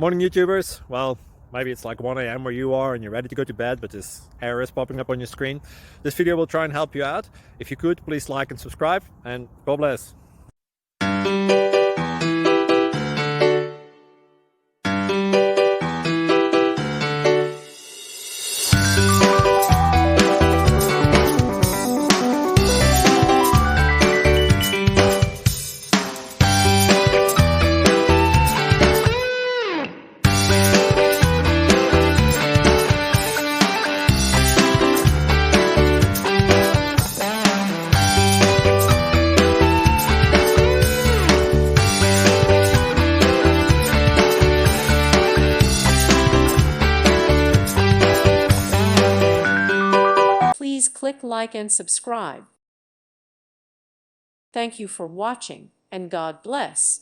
Morning YouTubers. Well, maybe it's like 1 a.m. where you are and you're ready to go to bed, but this error is popping up on your screen. This video will try and help you out. If you could, please like and subscribe, and God bless. Please click like and subscribe. Thank you for watching, and God bless.